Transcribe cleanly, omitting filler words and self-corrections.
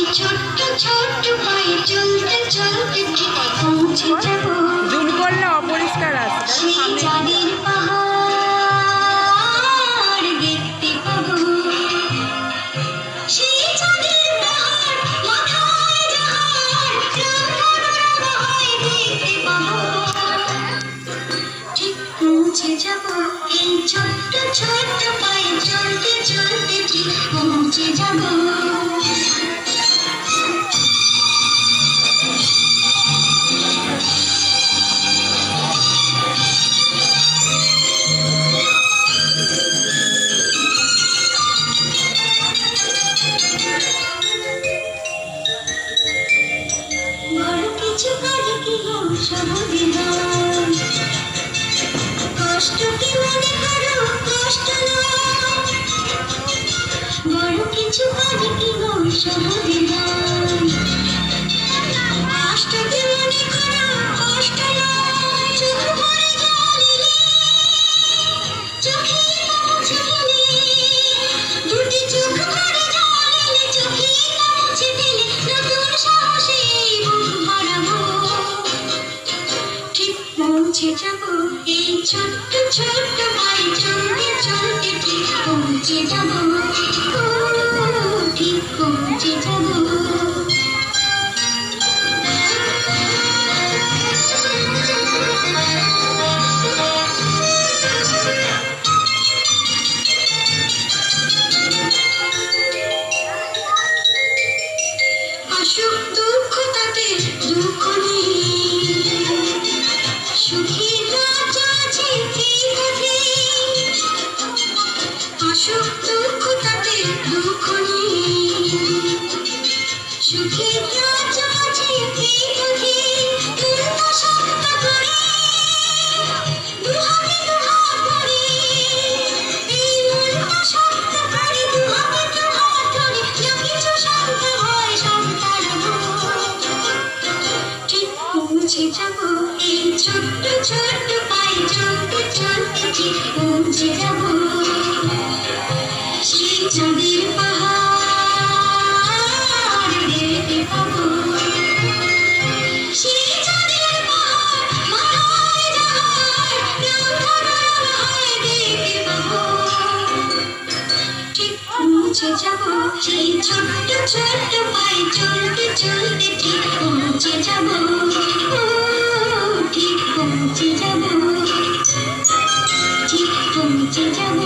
ছোট্ট ছোট্ট পায়ে চলতে চলতে ঠিক পৌঁছে যাব জুম করলে অপরিষ্কার আছে সেই চাঁদের পাহাড় দেখতে পাবো সেই চাঁদের পাহাড় মাথায় যাহার রাঙায় দেখতে পাবো ঠিক পৌঁছে যাব এই ছোট্ট ছোট্ট পায়ে চলতে চলতে ঠিক পৌঁছে যাব বড় কিছু কাজে কি সবুজে নয় কষ্ট কি মনে করো কষ্ট নয় বড় কিছু কাজে কি সবুজে নয় কষ্ট কি মনে করো কষ্ট নয় চোখ ভরে জল এলে চোখে মুছে ফেলে দুটি চোখ ভরে জল এলে চোখে মুছে ফেলে নতুন সাহসে বুক ভরাবো ঠিক পৌঁছে যাব এই ছোট্ট ছোট্ট পায়ে চলতে চলতে ঠিক পৌঁছে যাব ঠিক পৌঁছে যাব আসুক দুঃখ তাতে দুঃখ নেই সুখের রাজা আছে এই পথে আসুক দুঃখ তাতে দুঃখ নেই সুখের রাজা আছে এই পথে মনটা শক্ত করে দুহাতে দুহাত ধরে এই মনটা শক্ত করে দুহাতে দুহাত ধরে যা কিছু শান্ত হয় সন্তানবো ঠিক পৌঁছে যাব এই ছোট্ট ছোট্ট পায়ে চলতে চলতে ঠিক পৌঁছে যাব সেই চাঁদের পাহাড় দেখতে পাবো সেই চাঁদের পাহাড় মাথায় যাহার রাঙায় দেখতে পাবো ঠিক পৌঁছে যাব সেই ছোট্ট ছোট্ট পায়ে চলতে চলতে ঠিক পৌঁছে যাব ঠিক পৌঁছে যাব ঠিক পৌঁছে যাব